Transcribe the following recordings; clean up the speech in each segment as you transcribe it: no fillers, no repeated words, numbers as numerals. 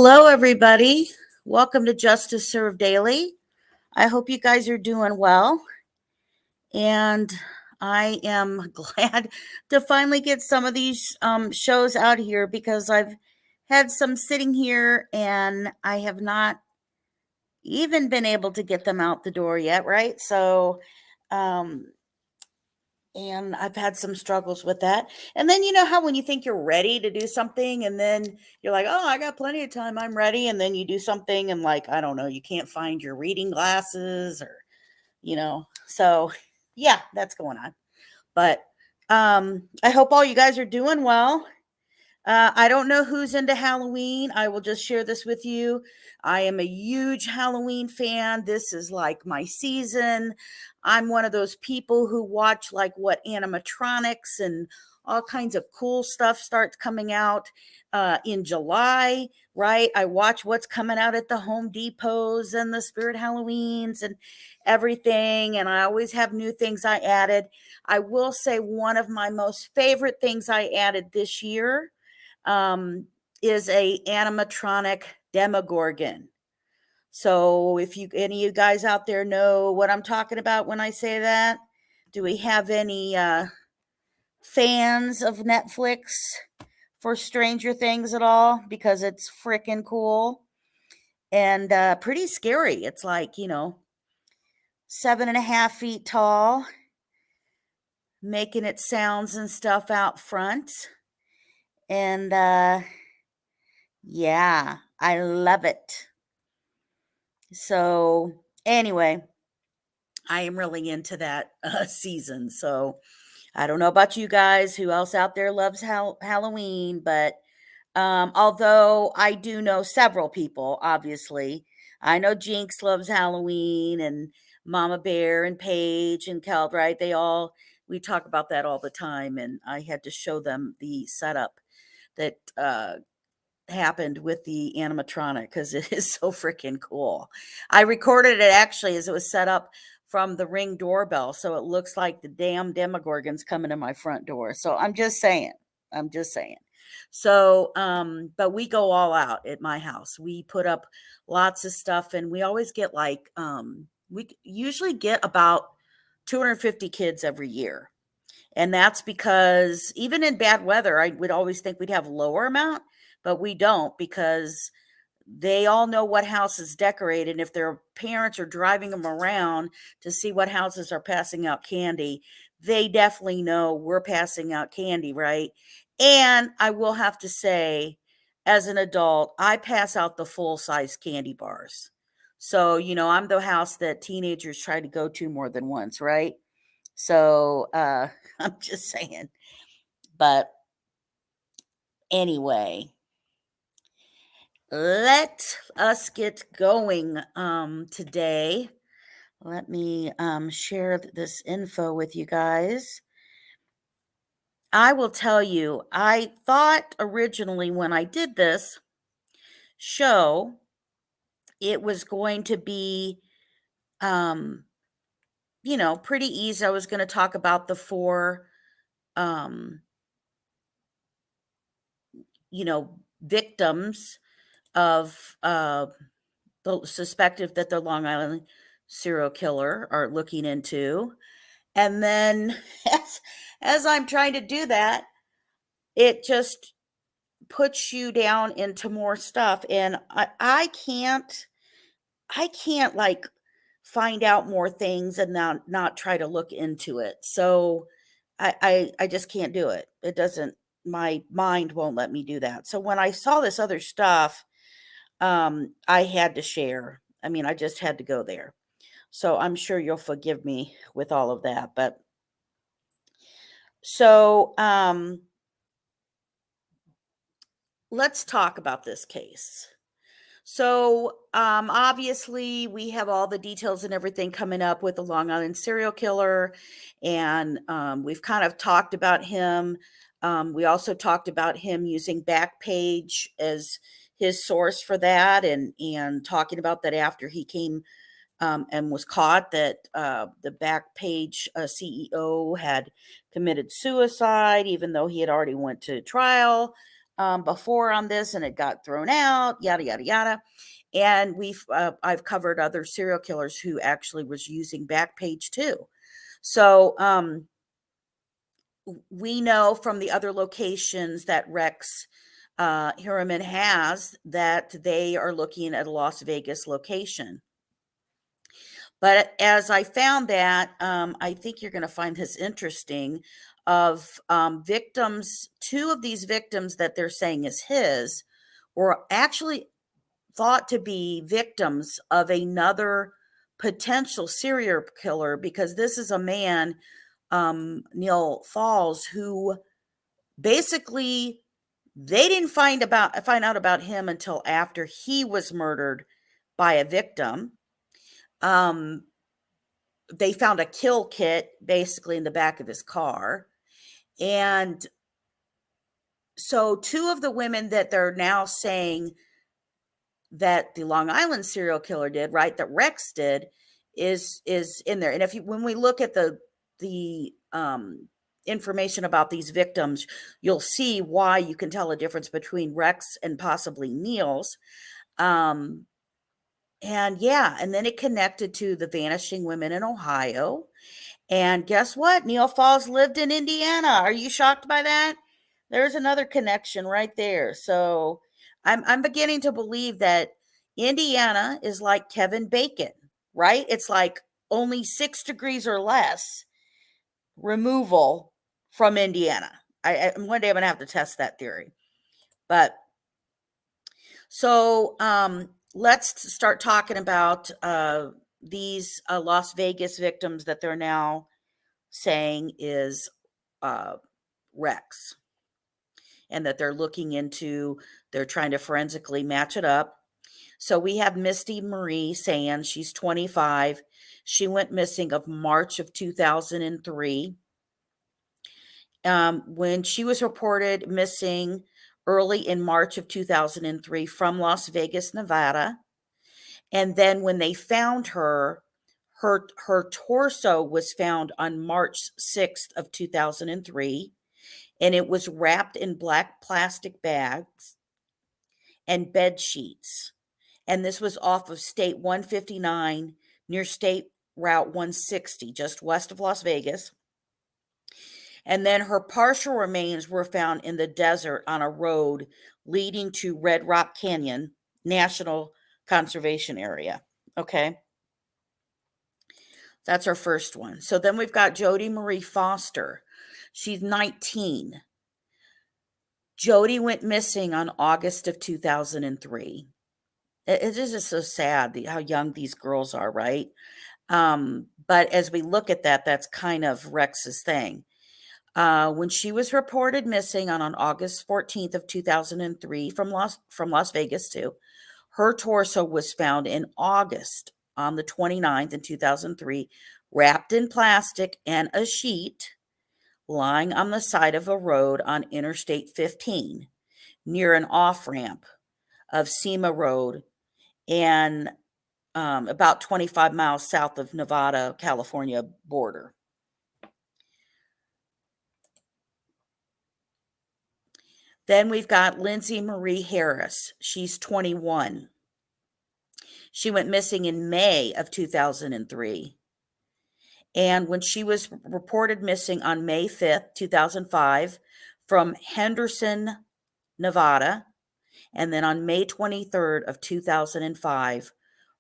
Hello, everybody. Welcome to Justice Served Daily. I hope you guys are doing well. And I am glad to finally get some of these shows out here because I've had some sitting here and I have not even been able to get them out the door yet, right? So, and I've had some struggles with that. And then you know how when you think you're ready to do something and then you're like, "Oh, I got plenty of time. I'm ready." And then you do something and like, I don't know, you can't find your reading glasses or So yeah, that's going on. But I hope all you guys are doing well. I don't know who's into Halloween. I will just share this with you. I am a huge Halloween fan. This is like my season. I'm one of those people who watch like what animatronics and all kinds of cool stuff starts coming out in July, right? I watch what's coming out at the Home Depots and the Spirit Halloweens and everything. And I always have new things I added. I will say one of my most favorite things I added this year is a animatronic Demogorgon. So if any of you guys out there know what I'm talking about when I say that, do we have any fans of Netflix for Stranger Things at all? Because it's freaking cool and pretty scary. It's like, 7.5 feet tall, making its sounds and stuff out front. And yeah, I love it. So anyway, I am really into that season. So I don't know about you guys, who else out there loves Halloween, but although I do know several people, obviously, I know Jinx loves Halloween and Mama Bear and Paige and Kel, right? We talk about that all the time. And I had to show them the setup that happened with the animatronic because it is so freaking cool. I recorded it actually as it was set up from the Ring doorbell, so it looks like the damn Demogorgon's coming to my front door. So I'm just saying. So, but we go all out at my house. We put up lots of stuff, and we always get like we usually get about 250 kids every year. And that's because even in bad weather, I would always think we'd have lower amount, but we don't because they all know what house is decorated. And if their parents are driving them around to see what houses are passing out candy, they definitely know we're passing out candy, right? And I will have to say, as an adult, I pass out the full-size candy bars. So, I'm the house that teenagers try to go to more than once, right? So, I'm just saying. But anyway, let us get going today. Let me share this info with you guys. I will tell you, I thought originally when I did this show, it was going to be, pretty easy. I was going to talk about the four, um, victims of the suspected that the Long Island serial killer are looking into. And then as I'm trying to do that, it just puts you down into more stuff. And I can't like find out more things and not try to look into it. So I just can't do it. It doesn't, my mind won't let me do that. So when I saw this other stuff, I had to share. I mean, I just had to go there. So I'm sure you'll forgive me with all of that. But so let's talk about this case. So obviously, we have all the details and everything coming up with the Long Island serial killer, and we've kind of talked about him. We also talked about him using Backpage as his source for that, and talking about that after he came and was caught, that the Backpage CEO had committed suicide, even though he had already went to trial. before on this, and it got thrown out, yada, yada, yada. And I've covered other serial killers who actually was using Backpage too. So we know from the other locations that Rex HEUERMANN has that they are looking at a Las Vegas location. But as I found that, I think you're going to find this interesting, of victims, two of these victims that they're saying is his were actually thought to be victims of another potential serial killer, because this is a man, Neal Falls, who basically they didn't find out about him until after he was murdered by a victim. They found a kill kit basically in the back of his car. And so two of the women that they're now saying that the Long Island serial killer did, right, that Rex did, is in there. And when we look at the information about these victims, you'll see why you can tell a difference between Rex and possibly Neal's. And yeah, and then it connected to the vanishing women in Ohio. And guess what? Neal Falls lived in Indiana. Are you shocked by that? There's another connection right there. So I'm beginning to believe that Indiana is like Kevin Bacon, right? It's like only 6 degrees or less removal from Indiana. One day I'm going to have to test that theory. But so let's start talking about these Las Vegas victims that they're now saying is Rex, and that they're looking into, they're trying to forensically match it up. So we have Misty Marie Sands. She's 25. She went missing of March of 2003. When she was reported missing early in March of 2003 from Las Vegas, Nevada. And then when they found her, her torso was found on March 6th of 2003, and it was wrapped in black plastic bags and bed sheets. And this was off of State 159 near State Route 160, just west of Las Vegas. And then her partial remains were found in the desert on a road leading to Red Rock Canyon National Conservation Area. Okay. That's our first one. So then we've got Jody Marie Foster. She's 19. Jody went missing on August of 2003. It is just so sad how young these girls are, right? But as we look at that, that's kind of Rex's thing. When she was reported missing on August 14th of 2003 from Las Vegas too, her torso was found in August on the 29th in 2003, wrapped in plastic and a sheet, lying on the side of a road on Interstate 15 near an off-ramp of Sema Road and about 25 miles south of Nevada-California border. Then we've got Lindsay Marie Harris. She's 21. She went missing in May of 2003. And when she was reported missing on May 5th, 2005, from Henderson, Nevada, and then on May 23rd of 2005,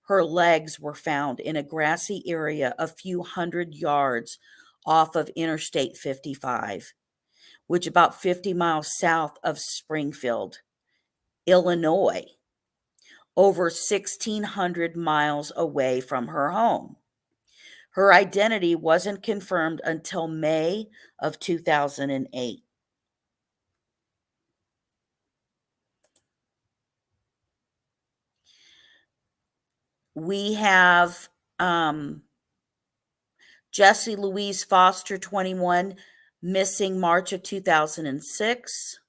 her legs were found in a grassy area a few hundred yards off of Interstate 55, which about 50 miles south of Springfield, Illinois, over 1,600 miles away from her home. Her identity wasn't confirmed until May of 2008. We have Jessie Louise Foster, 21, missing March of 2006.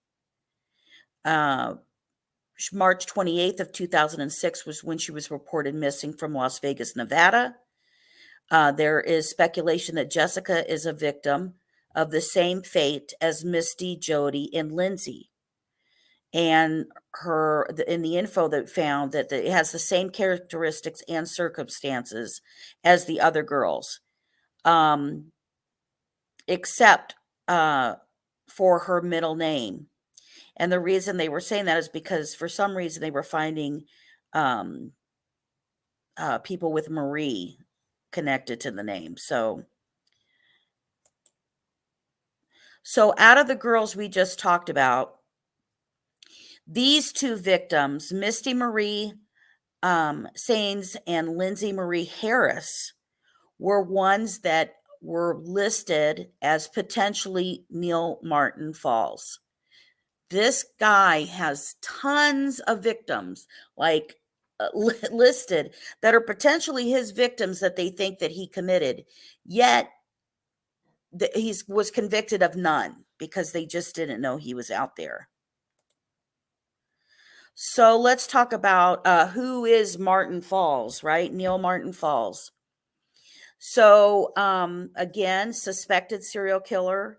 March 28th of 2006 was when she was reported missing from Las Vegas, Nevada. There is speculation that Jessica is a victim of the same fate as Misty, Jody, and Lindsay. and in the info that found that it has the same characteristics and circumstances as the other girls, um, except for her middle name. And the reason they were saying that is because for some reason they were finding um, people with Marie connected to the name. So out of the girls we just talked about, these two victims, Misty Marie Sains and Lindsay Marie Harris, were ones that were listed as potentially Neal Martin Falls. This guy has tons of victims, like listed, that are potentially his victims that they think that he committed. Yet he was convicted of none because they just didn't know he was out there. So let's talk about who is Martin Falls, right? Neal Martin Falls. So again, suspected serial killer.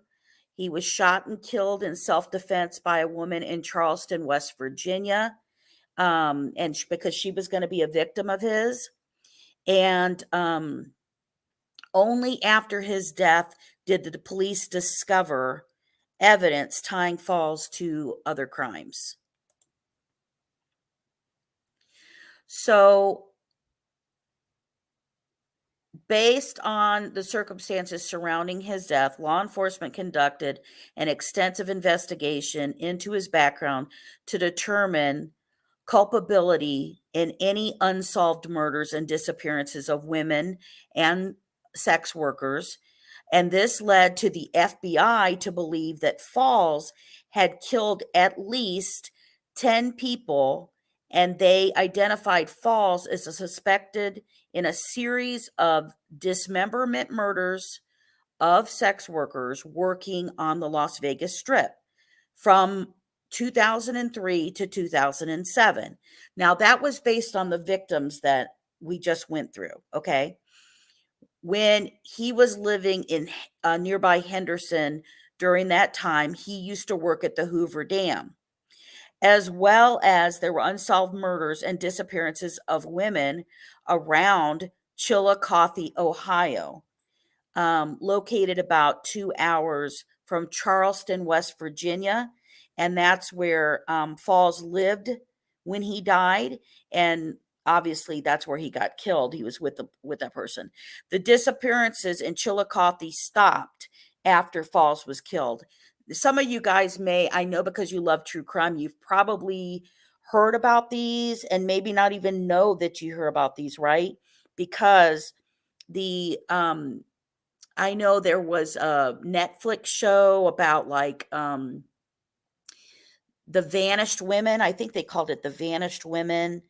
He was shot and killed in self-defense by a woman in Charleston, West Virginia, and because she was going to be a victim of his. And only after his death did the police discover evidence tying Falls to other crimes. So, based on the circumstances surrounding his death, law enforcement conducted an extensive investigation into his background to determine culpability in any unsolved murders and disappearances of women and sex workers. And this led to the FBI to believe that Falls had killed at least 10 people, and they identified Falls as a suspected in a series of dismemberment murders of sex workers working on the Las Vegas Strip from 2003 to 2007. Now, that was based on the victims that we just went through, okay? When he was living in nearby Henderson during that time, he used to work at the Hoover Dam, as well as there were unsolved murders and disappearances of women around Chillicothe, Ohio, located about 2 hours from Charleston, West Virginia. And that's where Falls lived when he died. And obviously, that's where he got killed. He was with that person. The disappearances in Chillicothe stopped after Falls was killed. Some of you guys may, I know because you love true crime, you've probably heard about these and maybe not even know that you hear about these, right? Because the I know there was a Netflix show about like the vanished women. I think they called it the vanished women.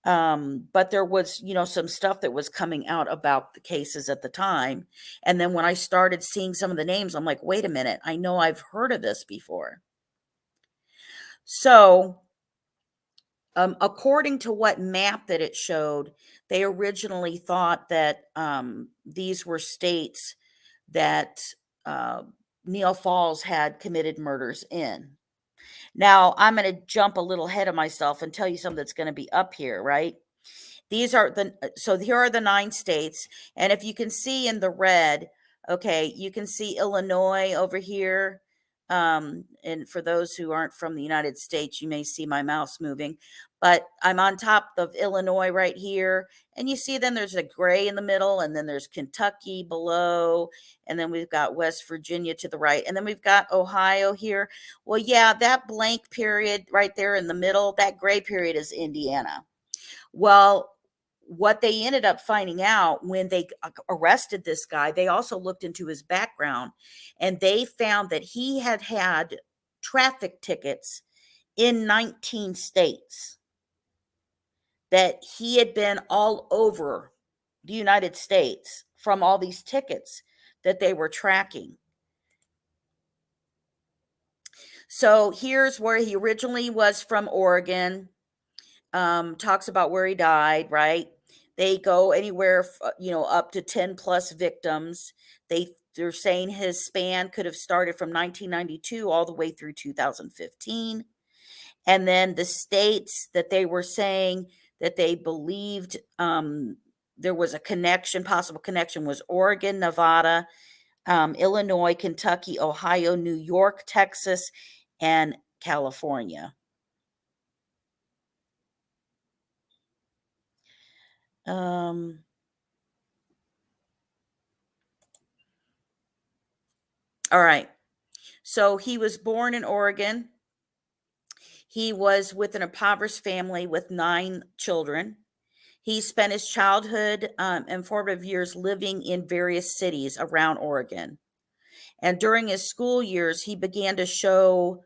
But there was, some stuff that was coming out about the cases at the time. And then when I started seeing some of the names, I'm like, wait a minute, I know I've heard of this before. So, according to what map that it showed, they originally thought that these were states that uh, Neal Falls had committed murders in. Now, I'm going to jump a little ahead of myself and tell you something that's going to be up here, right? So here are the 9 states, and if you can see in the red, okay, you can see Illinois over here. And for those who aren't from the United States, you may see my mouse moving, but I'm on top of Illinois right here. And you see, then there's a gray in the middle, and then there's Kentucky below, and then we've got West Virginia to the right, and then we've got Ohio here. Well, yeah, that blank period right there in the middle, that gray period is Indiana. Well, what they ended up finding out when they arrested this guy, they also looked into his background, and they found that he had had traffic tickets in 19 states, that he had been all over the United States from all these tickets that they were tracking. So here's where he originally was, from Oregon. Talks about where he died, right? They go anywhere, up to 10 plus victims. They're saying his span could have started from 1992 all the way through 2015. And then the states that they were saying that they believed there was a connection, possible connection, was Oregon, Nevada, Illinois, Kentucky, Ohio, New York, Texas, and California. Um, all right. So he was born in Oregon. He was with an impoverished family with 9 children. He spent his childhood and formative years living in various cities around Oregon. And during his school years, he began to show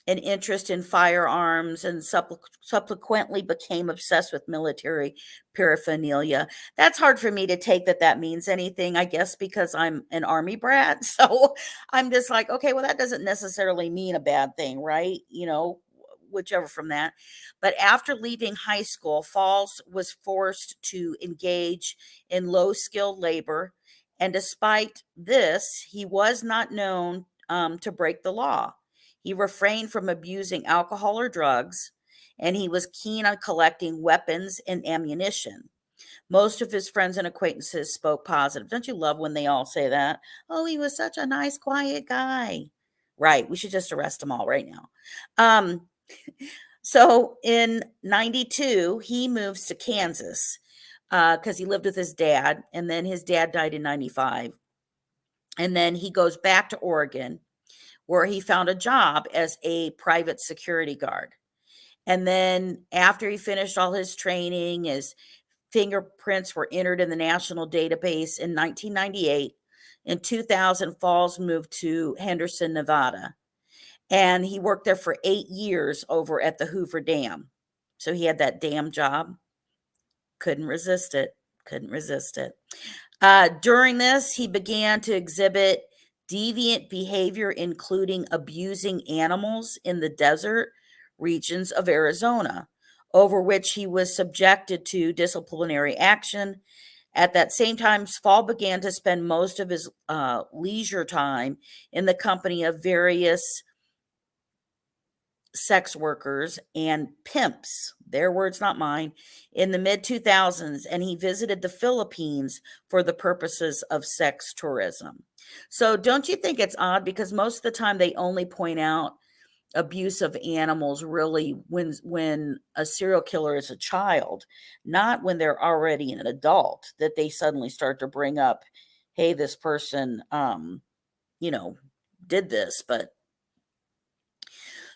an interest in firearms and subsequently became obsessed with military paraphernalia. That's hard for me to take that that means anything, I guess, because I'm an army brat. So I'm just like, okay, well, that doesn't necessarily mean a bad thing, right? Whichever from that. But after leaving high school, Falls was forced to engage in low skilled labor. And despite this, he was not known to break the law. He refrained from abusing alcohol or drugs, and he was keen on collecting weapons and ammunition. Most of his friends and acquaintances spoke positive. Don't you love when they all say that? Oh, he was such a nice, quiet guy. Right. We should just arrest them all right now. Um, so in 92, he moves to Kansas because he lived with his dad, and then his dad died in 95. And then he goes back to Oregon where he found a job as a private security guard. And then after he finished all his training, his fingerprints were entered in the national database in 1998. In 2000, Falls moved to Henderson, Nevada, and he worked there for 8 years over at the Hoover Dam. So he had that dam job. Couldn't resist it. Couldn't resist it. During this, he began to exhibit deviant behavior, including abusing animals in the desert regions of Arizona, over which he was subjected to disciplinary action. At that same time, Fall began to spend most of his leisure time in the company of various sex workers and pimps, their words, not mine, in the mid 2000s, and he visited the Philippines for the purposes of sex tourism. So, don't you think it's odd? Because most of the time they only point out abuse of animals really when a serial killer is a child, not when they're already an adult, that they suddenly start to bring up, hey, this person, you know, did this, but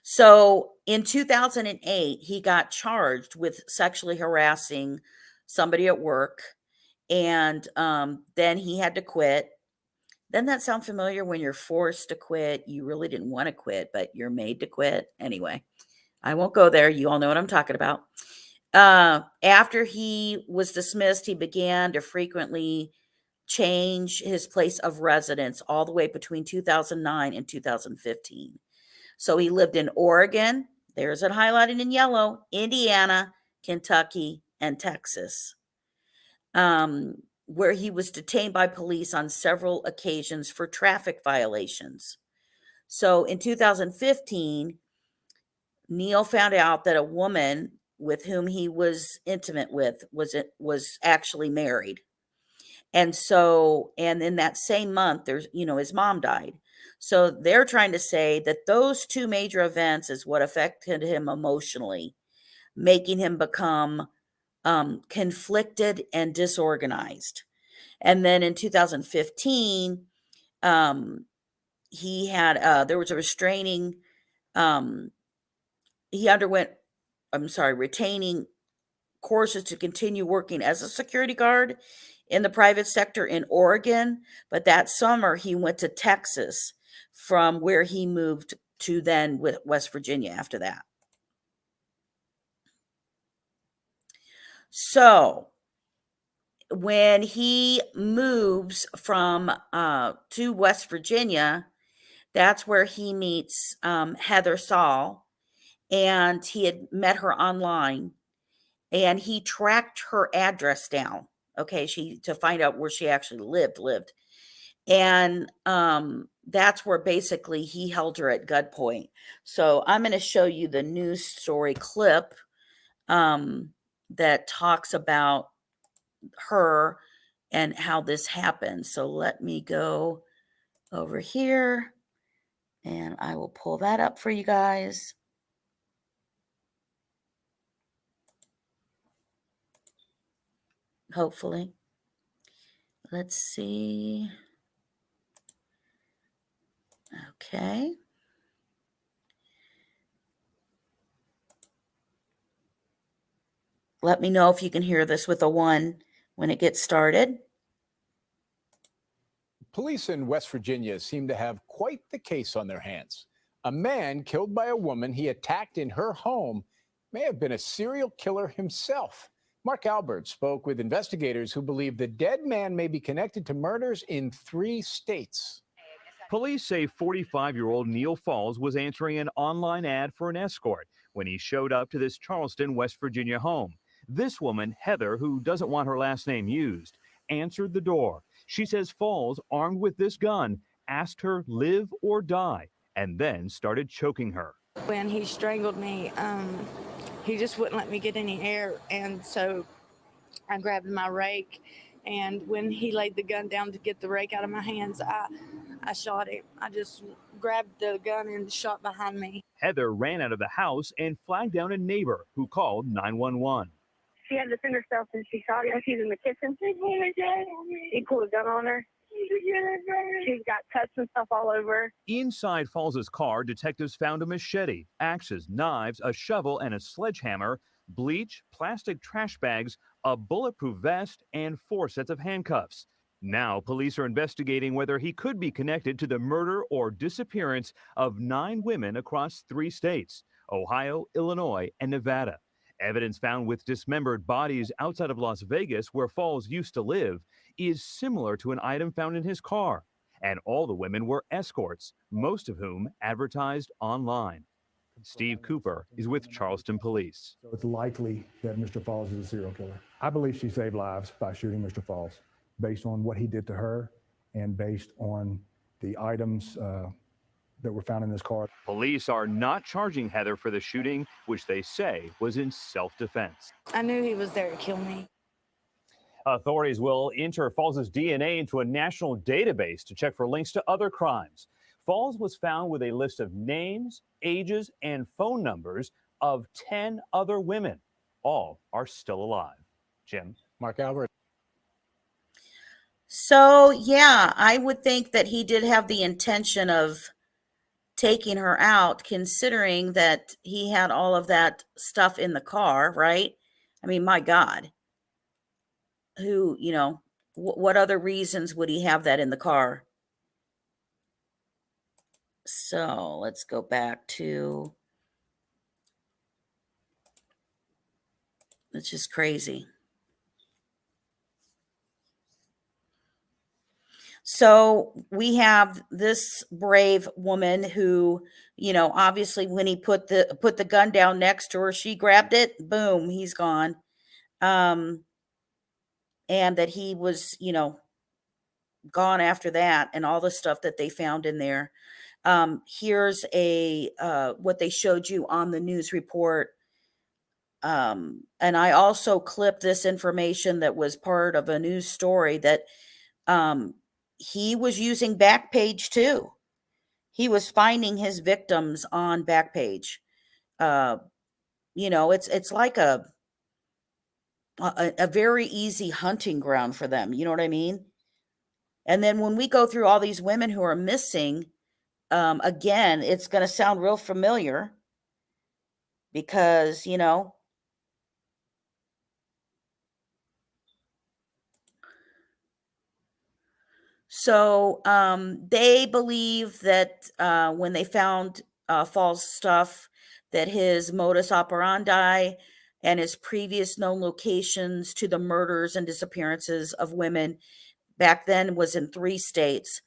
so in 2008, he got charged with sexually harassing somebody at work, and then he had to quit. Doesn't that sound familiar when you're forced to quit? You really didn't want to quit, but you're made to quit. Anyway, I won't go there. You all know what I'm talking about. After he was dismissed, he began to frequently change his place of residence all the way between 2009 and 2015. So he lived in Oregon, there's it highlighted in yellow, Indiana, Kentucky, and Texas, where he was detained by police on several occasions for traffic violations. So in 2015, Neal found out that a woman with whom he was intimate with was actually married. And in that same month, his mom died. So they're trying to say that those two major events is what affected him emotionally, making him become conflicted and disorganized. And then in 2015, um, there was a restraining, um, he underwent, retaining courses to continue working as a security guard in the private sector in Oregon. But that summer, he went to Texas, from where he moved to then with West Virginia after that. So when he moves from to West Virginia, that's where he meets Heather Saul, and he had met her online, and he tracked her address down. Okay, she to find out where she actually lived, and that's where basically he held her at gunpoint. So I'm going to show you the news story clip that talks about her and how this happened. So let me go over here and I will pull that up for you guys. Hopefully. Let's see. Okay. Let me know if you can hear this with a 1 when it gets started. Police in West Virginia seem to have quite the case on their hands. A man killed by a woman he attacked in her home may have been a serial killer himself. Mark Albert spoke with investigators who believe the dead man may be connected to murders in 3 states. Police say 45-year-old Neal Falls was answering an online ad for an escort when he showed up to this Charleston, West Virginia home. This woman, Heather, who doesn't want her last name used, answered the door. She says Falls, armed with this gun, asked her live or die, and then started choking her. When he strangled me, he just wouldn't let me get any air, and so I grabbed my rake, and when he laid the gun down to get the rake out of my hands, I shot him. I just grabbed the gun and shot behind me. Heather ran out of the house and flagged down a neighbor who called 911. She had to defend herself and she shot him. She's in the kitchen. He pulled a gun on her. She's got cuts and stuff all over. Inside Falls's car, detectives found a machete, axes, knives, a shovel, and a sledgehammer, bleach, plastic trash bags, a bulletproof vest, and 4 sets of handcuffs. Now, police are investigating whether he could be connected to the murder or disappearance of 9 women across 3 states: Ohio, Illinois, and Nevada. Evidence found with dismembered bodies outside of Las Vegas, where Falls used to live, is similar to an item found in his car. And all the women were escorts, most of whom advertised online. Steve Cooper is with Charleston Police. So it's likely that Mr. Falls is a serial killer. I believe she saved lives by shooting Mr. Falls, based on what he did to her and based on the items that were found in this car. Police are not charging Heather for the shooting, which they say was in self-defense. I knew he was there to kill me. Authorities will enter Falls' DNA into a national database to check for links to other crimes. Falls was found with a list of names, ages, and phone numbers of 10 other women. All are still alive. Jim? Mark Albert. So, yeah, I would think that he did have the intention of taking her out, considering that he had all of that stuff in the car, right? I mean, my God. Who, what other reasons would he have that in the car? So let's go back to, it's just crazy. So we have this brave woman who, obviously when he put the gun down next to her, she grabbed it, boom, he's gone. And that he was, gone after that, and all the stuff that they found in there. Here's what they showed you on the news report. And I also clipped this information that was part of a news story that he was using Backpage too. He was finding his victims on Backpage. It's like a very easy hunting ground for them. You know what I mean? And then when we go through all these women who are missing, again, it's going to sound real familiar because, so they believe that when they found Falls' stuff, that his modus operandi and his previous known locations to the murders and disappearances of women back then was in 3 states.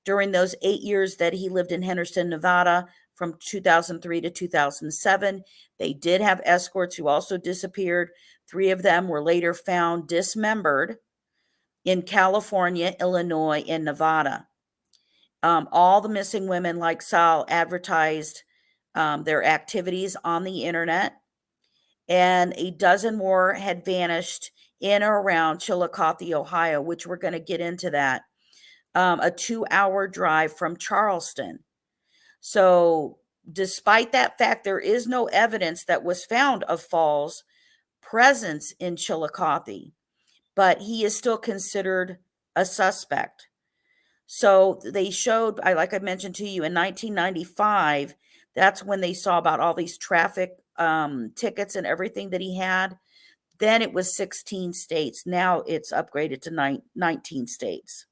During those 8 years that he lived in Henderson, Nevada, from 2003 to 2007, they did have escorts who also disappeared. 3 of them were later found dismembered in California, Illinois, and Nevada. All the missing women, like Sal, advertised their activities on the internet, and a dozen more had vanished in or around Chillicothe, Ohio, which we're going to get into that. A 2-hour drive from Charleston. So, despite that fact, there is no evidence that was found of Falls' presence in Chillicothe, but he is still considered a suspect. So they showed, like I mentioned to you, in 1995, that's when they saw about all these traffic tickets and everything that he had. Then it was 16 states. Now it's upgraded to 19 states.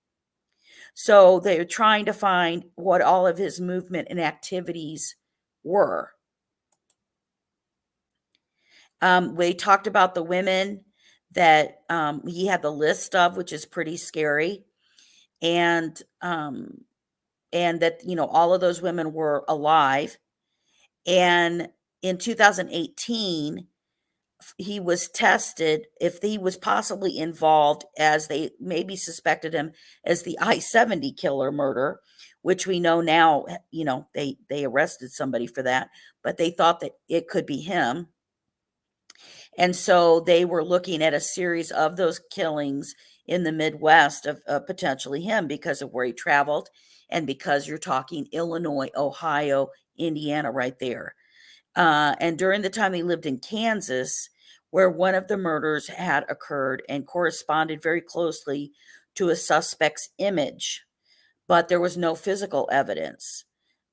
So they're trying to find what all of his movement and activities were. We talked about the women that he had the list of, which is pretty scary. And that, all of those women were alive. And in 2018, he was tested if he was possibly involved, as they maybe suspected him as the I-70 killer murder, which we know now, they arrested somebody for that, but they thought that it could be him. And so they were looking at a series of those killings in the Midwest of potentially him because of where he traveled and because you're talking Illinois, Ohio, Indiana right there. And during the time he lived in Kansas, where one of the murders had occurred and corresponded very closely to a suspect's image, but there was no physical evidence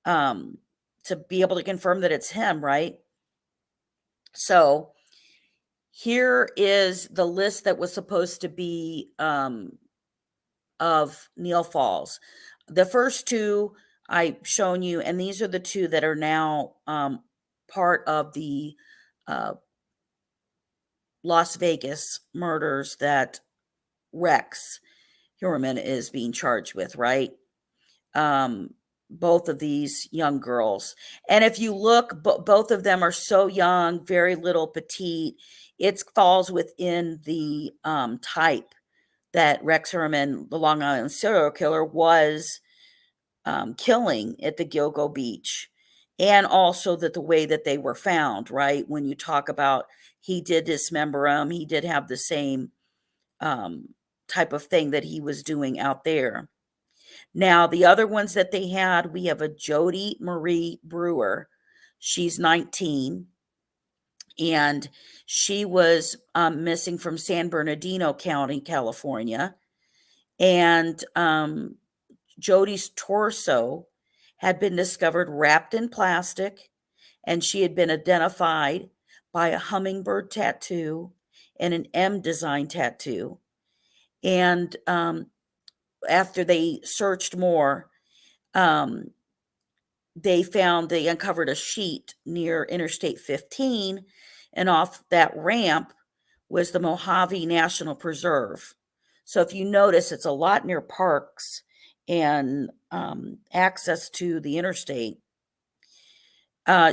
to be able to confirm that it's him, right? So here is the list that was supposed to be of Neal Falls. The first two I've shown you, and these are the two that are now part of the Las Vegas murders that Rex HEUERMANN is being charged with, right? Both of these young girls. And if you look, both of them are so young, very little petite. It falls within the type that Rex HEUERMANN, the Long Island serial killer, was killing at the Gilgo Beach. And also that the way that they were found, right? When you talk about he did dismember them, he did have the same type of thing that he was doing out there. Now, the other ones that they had, we have a Jody Marie Brewer. She's 19, and she was missing from San Bernardino County, California. And Jody's torso had been discovered wrapped in plastic, and she had been identified by a hummingbird tattoo and an M design tattoo. And after they searched more, they uncovered a sheet near Interstate 15, and off that ramp was the Mojave National Preserve. So if you notice, it's a lot near parks and access to the interstate.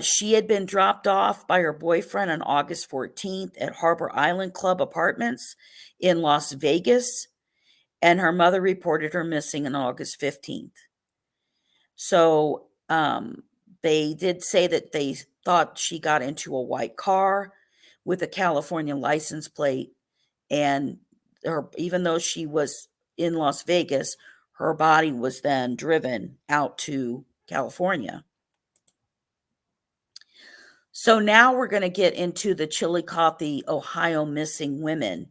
She had been dropped off by her boyfriend on August 14th at Harbor Island Club Apartments in Las Vegas, and her mother reported her missing on August 15th. So they did say that they thought she got into a white car with a California license plate, and even though she was in Las Vegas, her body was then driven out to California. So now we're going to get into the Chillicothe, Ohio missing women.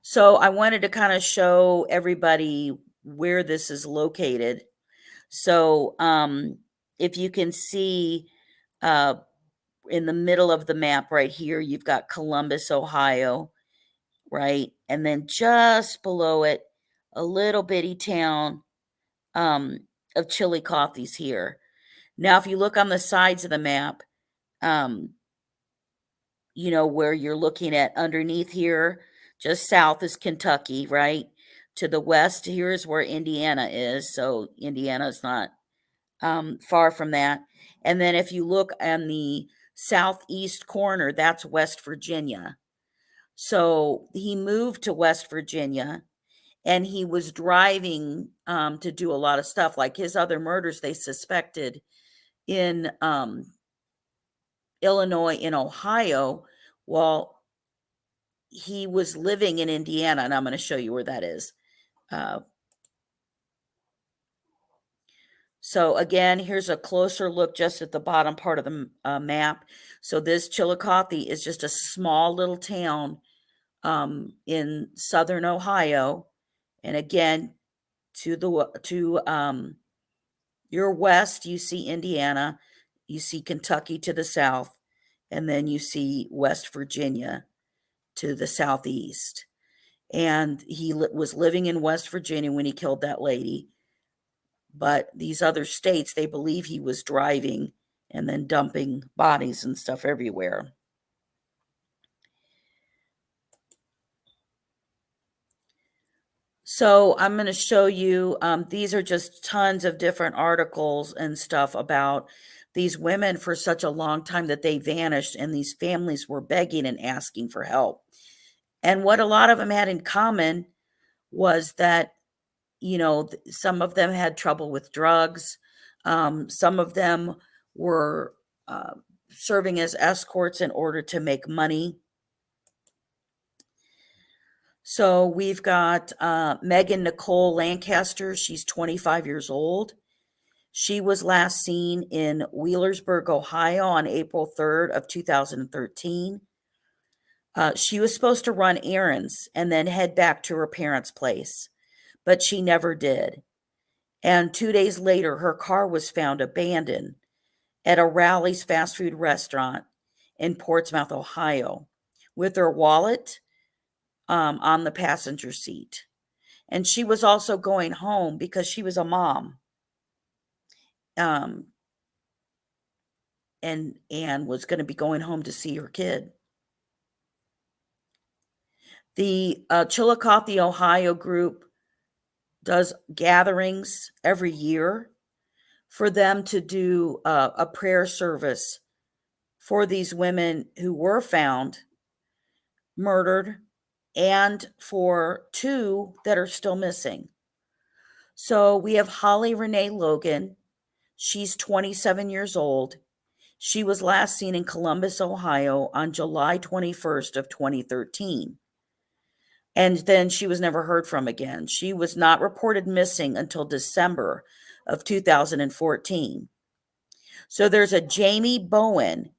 So I wanted to kind of show everybody where this is located. So if you can see in the middle of the map right here, you've got Columbus, Ohio, right? And then just below it, a little bitty town of Chillicothe's here. Now, if you look on the sides of the map, where you're looking at underneath here, just south is Kentucky, right? To the west, here is where Indiana is. So Indiana is not far from that. And then if you look on the southeast corner, that's West Virginia. So he moved to West Virginia, and he was driving to do a lot of stuff. Like his other murders, they suspected in Illinois and Ohio. Well, he was living in Indiana, and I'm going to show you where that is. So again, here's a closer look just at the bottom part of the map. So this Chillicothe is just a small little town in southern Ohio. And again, to your west, you see Indiana, you see Kentucky to the south, and then you see West Virginia to the southeast. And he was living in West Virginia when he killed that lady. But these other states, they believe he was driving and then dumping bodies and stuff everywhere. So I'm going to show you, these are just tons of different articles and stuff about these women for such a long time that they vanished, and these families were begging and asking for help. And what a lot of them had in common was that, you know, some of them had trouble with drugs. Some of them were serving as escorts in order to make money. So we've got Megan Nicole Lancaster. She's 25 years old. She was last seen in Wheelersburg, Ohio on April 3rd of 2013. She was supposed to run errands and then head back to her parents' place, but she never did. And 2 days later, her car was found abandoned at a Rally's fast food restaurant in Portsmouth, Ohio, with her wallet on the passenger seat. And she was also going home because she was a mom. And was going to be going home to see her kid. The Chillicothe, Ohio group does gatherings every year for them to do a prayer service for these women who were found murdered and for 2 that are still missing. So we have Holly Renee Logan. She's 27 years old. She was last seen in Columbus, Ohio on July 21st of 2013. And then she was never heard from again. She was not reported missing until December of 2014. So there's a Jamie Bowen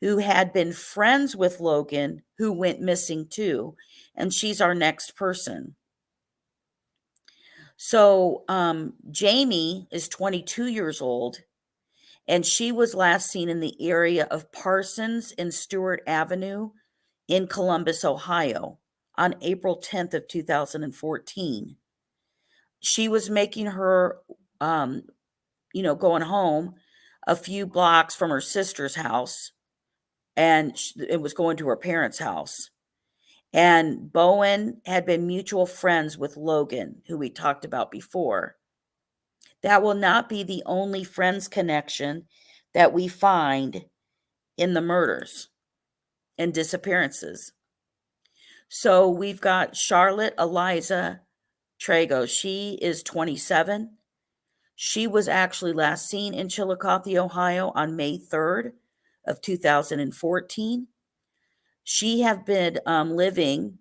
who had been friends with Logan who went missing too. And she's our next person. So Jamie is 22 years old, and she was last seen in the area of Parsons and Stewart Avenue in Columbus, Ohio on April 10th of 2014. She was making her, going home a few blocks from her sister's house, and it was going to her parents' house. And Bowen had been mutual friends with Logan, who we talked about before. That will not be the only friends connection that we find in the murders and disappearances. So we've got Charlotte Eliza Trago. She is 27. She was actually last seen in Chillicothe, Ohio on May 3rd of 2014. She had been living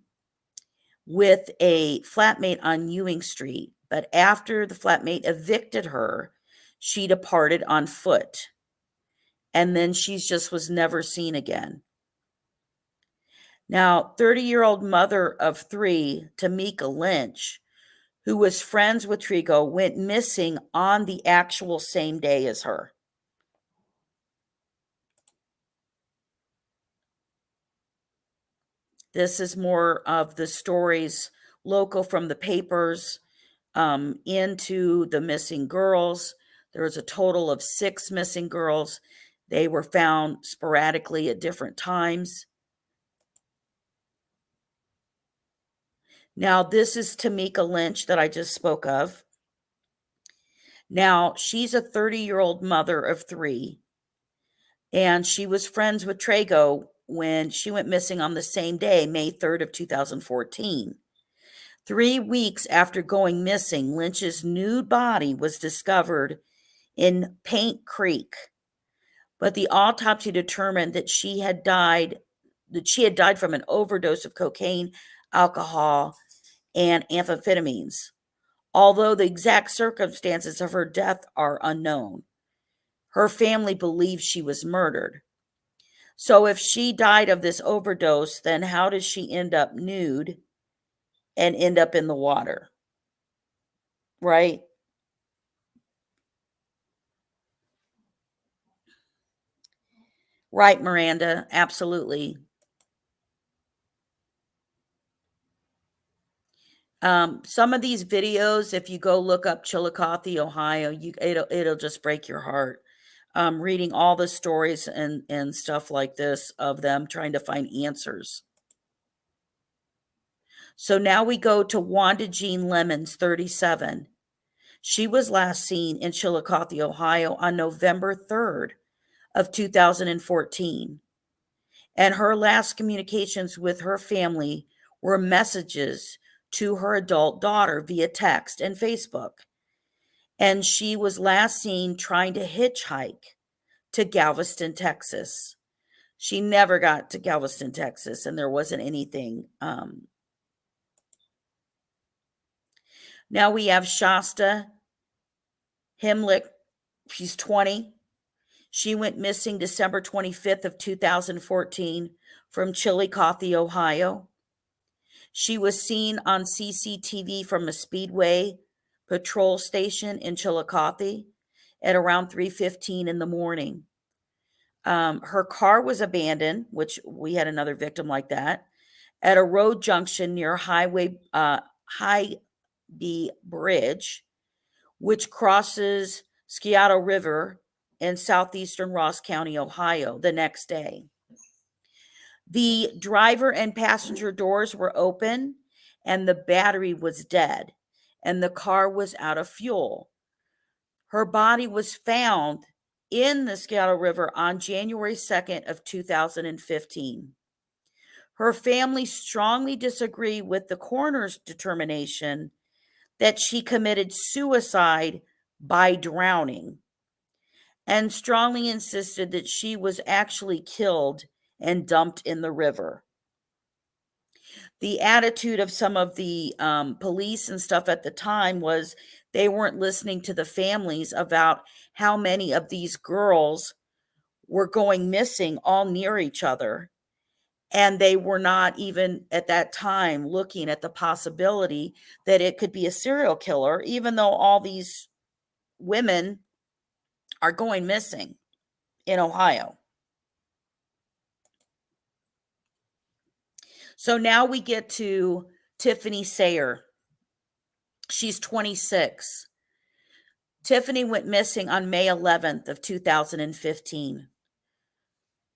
with a flatmate on Ewing Street, but after the flatmate evicted her, she departed on foot. And then she just was never seen again. Now, 30-year-old mother of 3, Tamika Lynch, who was friends with Trigo, went missing on the actual same day as her. This is more of the stories local from the papers into the missing girls. There was a total of 6 missing girls. They were found sporadically at different times. Now, this is Tamika Lynch that I just spoke of. Now, she's a 30-year-old mother of 3, and she was friends with Trago when she went missing on the same day, May 3rd of 2014. 3 weeks after going missing, Lynch's nude body was discovered in Paint Creek, but the autopsy determined that she had died from an overdose of cocaine, alcohol, and amphetamines, although the exact circumstances of her death are unknown. Her family believes she was murdered. So if she died of this overdose, then how does she end up nude and end up in the water? Right? Right, Miranda. Absolutely. Some of these videos, if you go look up Chillicothe, Ohio, it'll just break your heart. Reading all the stories and stuff like this of them trying to find answers. So now we go to Wanda Jean Lemons, 37. She was last seen in Chillicothe, Ohio on November 3rd of 2014. And her last communications with her family were messages to her adult daughter via text and Facebook. And she was last seen trying to hitchhike to Galveston, Texas. She never got to Galveston, Texas, and there wasn't anything. Now we have Shasta Himlick. She's 20. She went missing December 25th of 2014 from Chillicothe, Ohio. She was seen on CCTV from a Speedway patrol station in Chillicothe at around 3:15 in the morning. Her car was abandoned, which we had another victim like that, at a road junction near High B Bridge, which crosses Scioto River in southeastern Ross County, Ohio, the next day. The driver and passenger doors were open, and the battery was dead, and the car was out of fuel. Her body was found in the Scioto River on January 2nd of 2015. Her family strongly disagree with the coroner's determination that she committed suicide by drowning, and strongly insisted that she was actually killed and dumped in the river. The attitude of some of the police and stuff at the time was they weren't listening to the families about how many of these girls were going missing all near each other. And they were not even at that time looking at the possibility that it could be a serial killer, even though all these women are going missing in Ohio. So now we get to Tiffany Sayer. She's 26. Tiffany went missing on May 11th of 2015.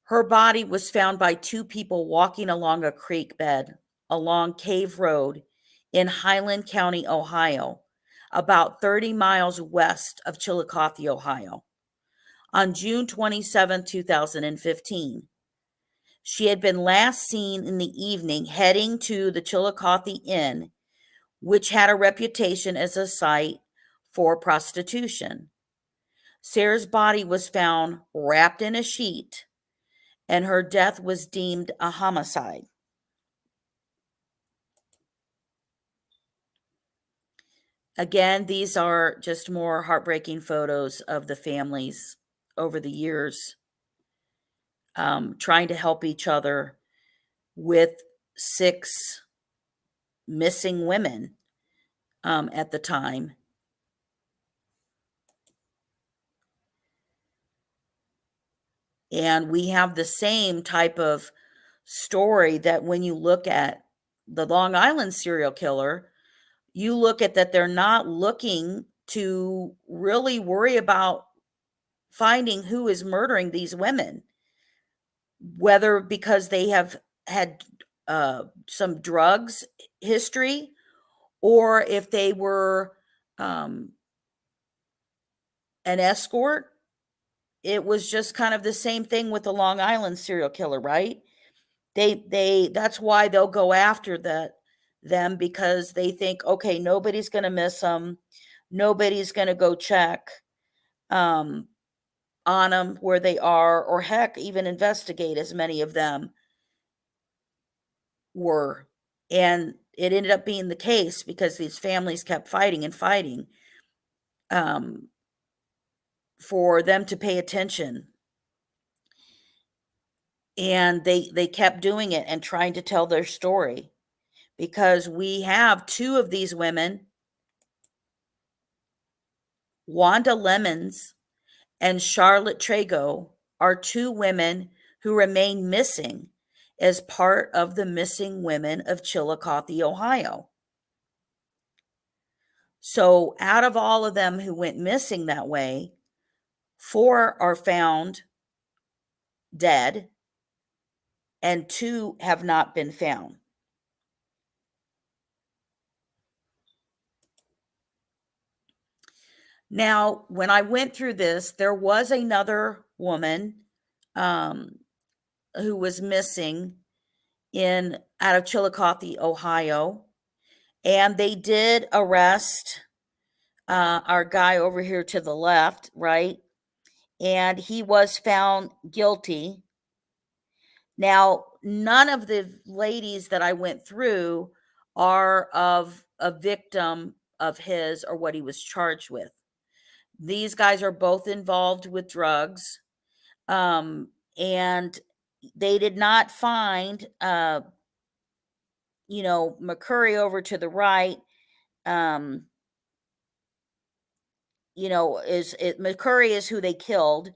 Her body was found by two people walking along a creek bed along Cave Road in Highland County, Ohio, about 30 miles west of Chillicothe, Ohio, on June 27, 2015. She had been last seen in the evening heading to the Chillicothe Inn, which had a reputation as a site for prostitution. Sarah's body was found wrapped in a sheet, and her death was deemed a homicide. Again, these are just more heartbreaking photos of the families over the years, trying to help each other with 6 missing women at the time. And we have the same type of story that when you look at the Long Island serial killer, you look at that they're not looking to really worry about finding who is murdering these women, whether because they have had some drugs history, or if they were an escort. It was just kind of the same thing with the Long Island serial killer, right? That's why they'll go after them because they think, okay, nobody's going to miss them. Nobody's going to go check on them where they are, or heck, even investigate, as many of them were. And it ended up being the case because these families kept fighting and fighting for them to pay attention. And they kept doing it and trying to tell their story, because we have two of these women, Wanda Lemons and Charlotte Trago, are two women who remain missing as part of the missing women of Chillicothe, Ohio. So out of all of them who went missing that way, 4 are found dead and 2 have not been found. Now, when I went through this, there was another woman who was missing out of Chillicothe, Ohio, and they did arrest our guy over here to the left, right? And he was found guilty. Now, none of the ladies that I went through are of a victim of his or what he was charged with. These guys are both involved with drugs. And they did not find, McCurry over to the right. McCurry is who they killed,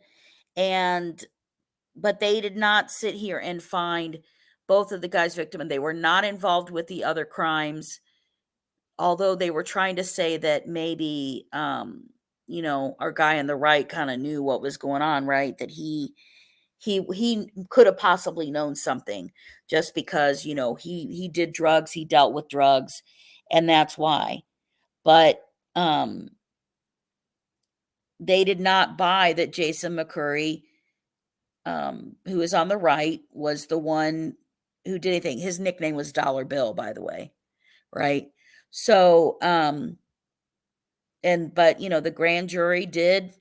but they did not sit here and find both of the guys victim, and they were not involved with the other crimes. Although they were trying to say that maybe, our guy on the right kind of knew what was going on, right? That he could have possibly known something, just because, he did drugs, he dealt with drugs, and that's why. But they did not buy that Jason McCurry, who is on the right, was the one who did anything. His nickname was Dollar Bill, by the way, right? So, but the grand jury did,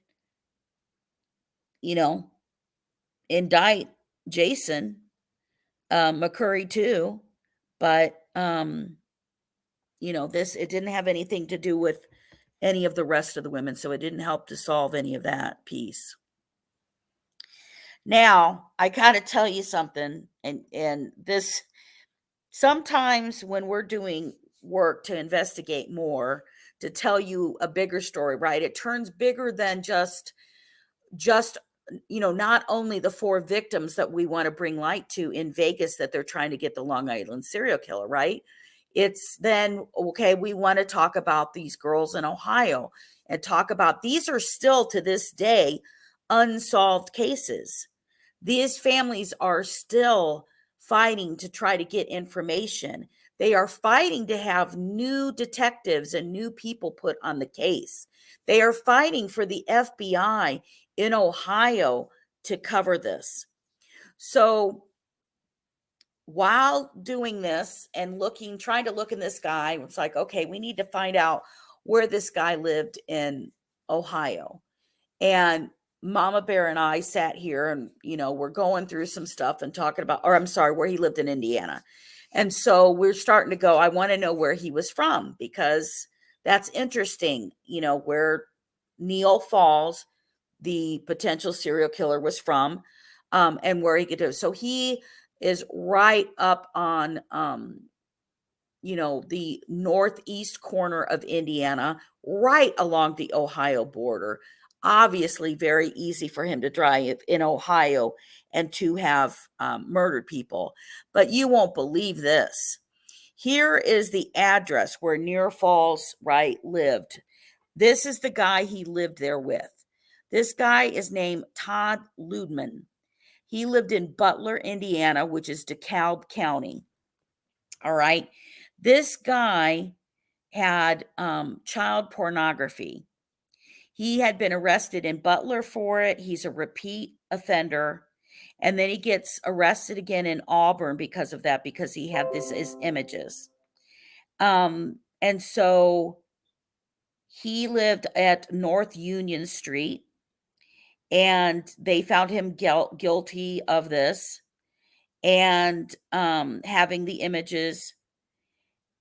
indict Jason McCurry too, but it didn't have anything to do with any of the rest of the women, so it didn't help to solve any of that piece. Now, I gotta tell you something, and this, sometimes when we're doing work to investigate more, to tell you a bigger story, right? It turns bigger than just not only the 4 victims that we want to bring light to in Vegas, that they're trying to get the Long Island serial killer, right? It's then, okay, we want to talk about these girls in Ohio and talk about, these are still to this day unsolved cases. These families are still fighting to try to get information. They are fighting to have new detectives and new people put on the case. They are fighting for the FBI in Ohio to cover this. So while doing this and trying to look in this guy, it's like, okay, we need to find out where this guy lived in Ohio. And Mama Bear and I sat here and, we're going through some stuff and talking about, where he lived in Indiana. And so we're starting to go, I want to know where he was from, because that's interesting, where Neal Falls, the potential serial killer, was from, and where he could do. So he is right up on, the northeast corner of Indiana, right along the Ohio border. Obviously, very easy for him to drive in Ohio and to have murdered people. But you won't believe this. Here is the address where Neal Falls, right, lived. This is the guy he lived there with. This guy is named Todd Ludman. He lived in Butler, Indiana, which is DeKalb County. All right. This guy had child pornography. He had been arrested in Butler for it. He's a repeat offender. And then he gets arrested again in Auburn because of that, because he had his images. And so he lived at North Union Street, and they found him guilty of this and having the images,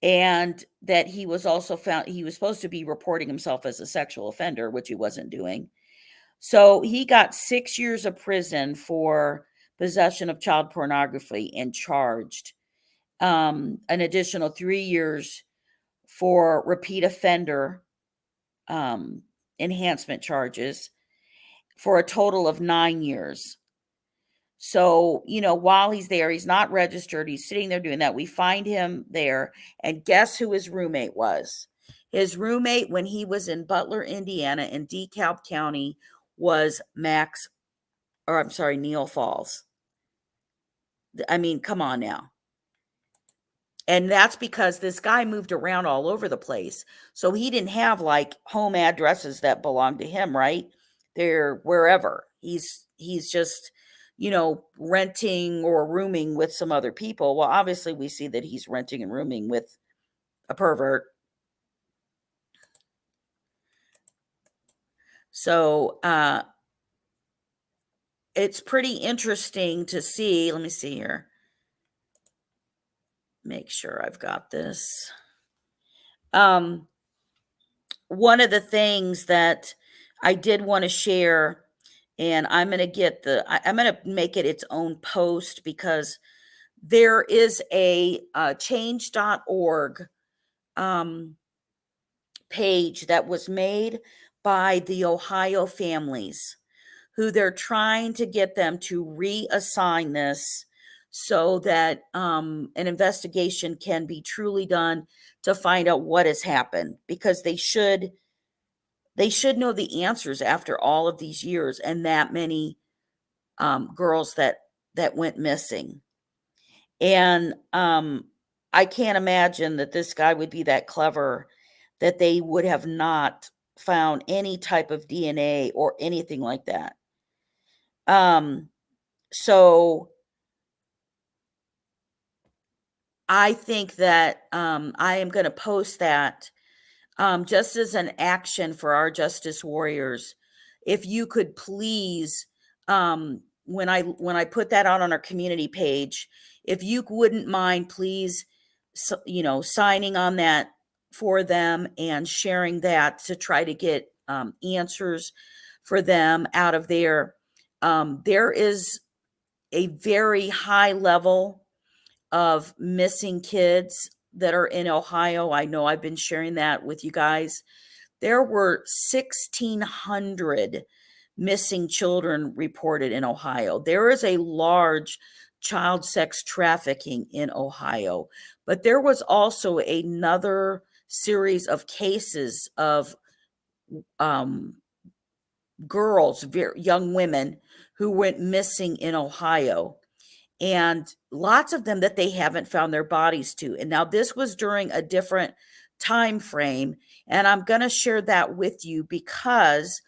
and that he was also found, he was supposed to be reporting himself as a sexual offender, which he wasn't doing. So he got 6 years of prison for possession of child pornography and charged an additional 3 years for repeat offender enhancement charges, for a total of 9 years. So, while he's there, he's not registered. He's sitting there doing that. We find him there, and guess who his roommate was? His roommate when he was in Butler, Indiana, in DeKalb County was Neal Falls. I mean, come on now. And that's because this guy moved around all over the place. So he didn't have like home addresses that belonged to him, right? They're wherever. He's just, renting or rooming with some other people. Well, obviously we see that he's renting and rooming with a pervert. So it's pretty interesting to see. Let me see here. Make sure I've got this. One of the things that I did want to share, and I'm going to make it its own post, because there is a change.org page that was made by the Ohio families, who they're trying to get them to reassign this so that an investigation can be truly done to find out what has happened, because they should know the answers after all of these years and that many girls that went missing. And I can't imagine that this guy would be that clever that they would have not found any type of DNA or anything like that. So I think that I am going to post that just as an action for our justice warriors. If you could please, when I put that out on our community page, if you wouldn't mind, please, signing on that for them and sharing that to try to get answers for them out of there. There is a very high level of missing kids that are in Ohio. I know I've been sharing that with you guys. There were 1,600 missing children reported in Ohio. There is a large child sex trafficking in Ohio, but there was also another series of cases of girls, young women who went missing in Ohio, and lots of them that they haven't found their bodies to. And now this was during a different time frame, and I'm going to share that with you because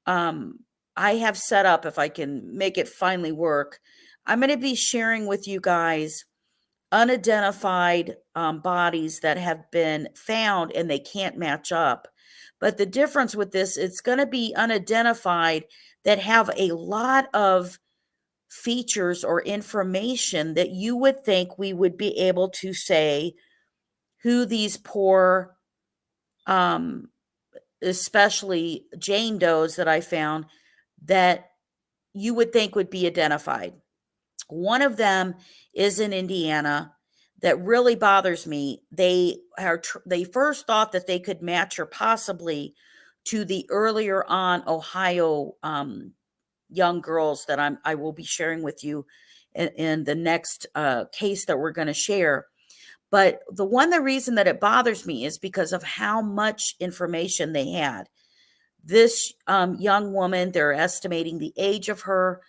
I have set up, if I can make it finally work, I'm going to be sharing with you guys unidentified bodies that have been found and they can't match up. But the difference with this, it's going to be unidentified that have a lot of features or information that you would think we would be able to say who these poor, especially Jane Does that I found, that you would think would be identified. One of them is in Indiana that really bothers me. They first thought that they could match her possibly to the earlier on Ohio young girls that I will be sharing with you in the next case that we're going to share. But the reason that it bothers me is because of how much information they had. This young woman, they're estimating the age of her,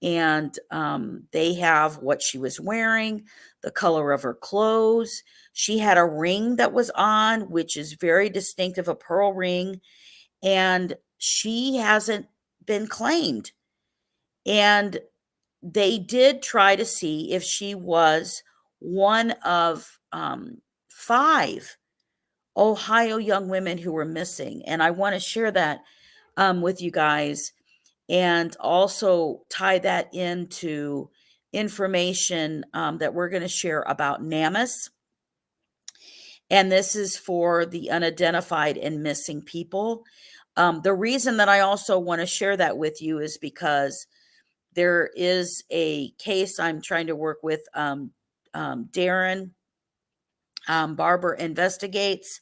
and they have what she was wearing, the color of her clothes. She had a ring that was on, which is very distinctive, a pearl ring, and she hasn't been claimed. And they did try to see if she was one of 5 Ohio young women who were missing. And I want to share that with you guys, and also tie that into information that we're going to share about NamUs. And this is for the unidentified and missing people. The reason that I also want to share that with you is because there is a case I'm trying to work with Darren Barber Investigates.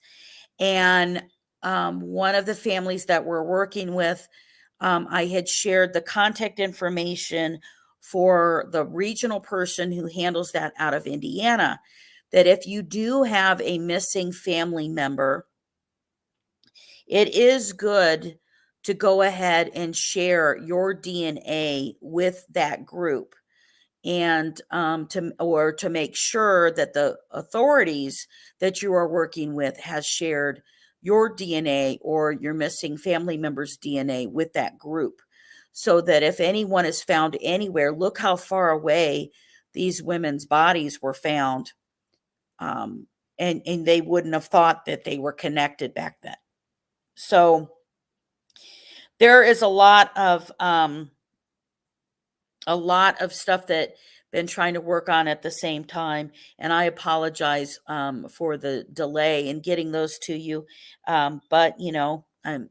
And one of the families that we're working with, I had shared the contact information for the regional person who handles that out of Indiana, that if you do have a missing family member, it is good to go ahead and share your DNA with that group, and to make sure that the authorities that you are working with has shared your DNA or your missing family member's DNA with that group, so that if anyone is found anywhere, look how far away these women's bodies were found, and they wouldn't have thought that they were connected back then. So there is a lot of stuff that been trying to work on at the same time, and I apologize for the delay in getting those to you. But I'm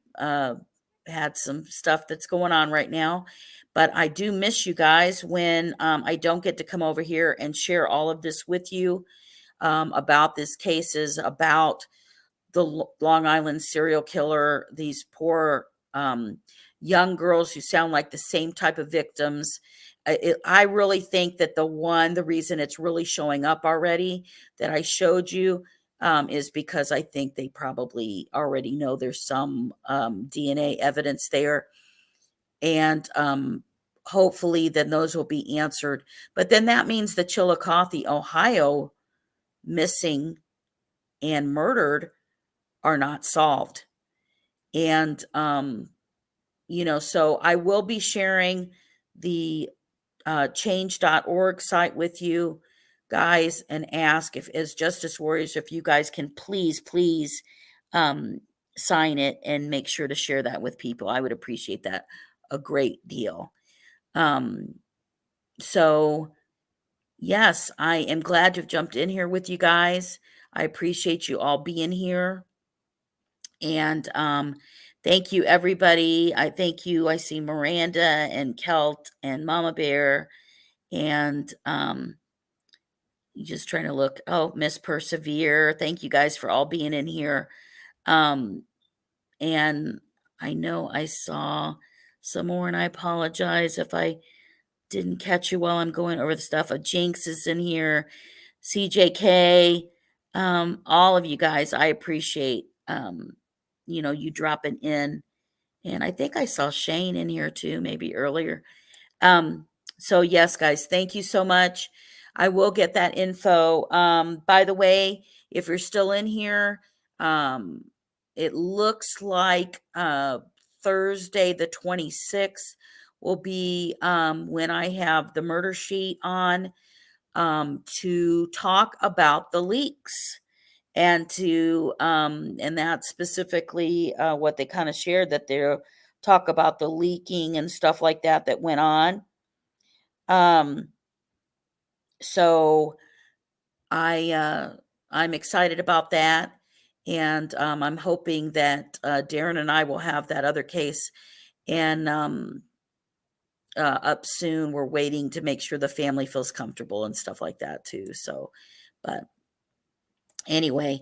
had some stuff that's going on right now, but I do miss you guys when I don't get to come over here and share all of this with you about these cases, about the Long Island serial killer, these poor young girls who sound like the same type of victims. I really think that the reason it's really showing up already that I showed you is because I think they probably already know there's some DNA evidence there. And hopefully then those will be answered. But then that means the Chillicothe, Ohio missing and murdered are not solved. And, so I will be sharing the change.org site with you guys, and ask if, as Justice Warriors, if you guys can please sign it and make sure to share that with people. I would appreciate that a great deal. So yes, I am glad to have jumped in here with you guys. I appreciate you all being here. And thank you, everybody. I thank you. I see Miranda and Kelt and Mama Bear, and just trying to look. Oh, Miss Persevere. Thank you guys for all being in here. And I know I saw some more, and I apologize if I didn't catch you while I'm going over the stuff. A Jinx is in here. CJK. All of you guys, I appreciate you dropping in. And I think I saw Shane in here too, maybe earlier. So yes, guys, thank you so much. I will get that info. By the way, if you're still in here, it looks like Thursday the 26th will be when I have the murder sheet on to talk about the leaks. And and that's specifically what they kind of shared, that they'll talk about the leaking and stuff like that went on. So I'm excited about that. And I'm hoping that Darren and I will have that other case and up soon. We're waiting to make sure the family feels comfortable and stuff like that too. So, but anyway,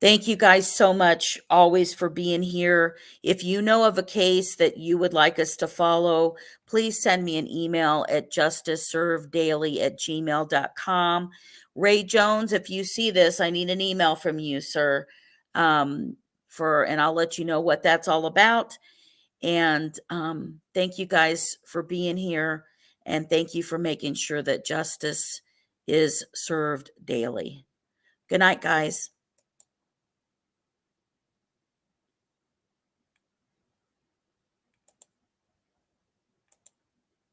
thank you guys so much always for being here. If you know of a case that you would like us to follow, please send me an email at justiceserveddaily@gmail.com. Ray Jones, if you see this, I need an email from you, sir. And I'll let you know what that's all about. And thank you guys for being here. And thank you for making sure that justice is served daily. Good night, guys.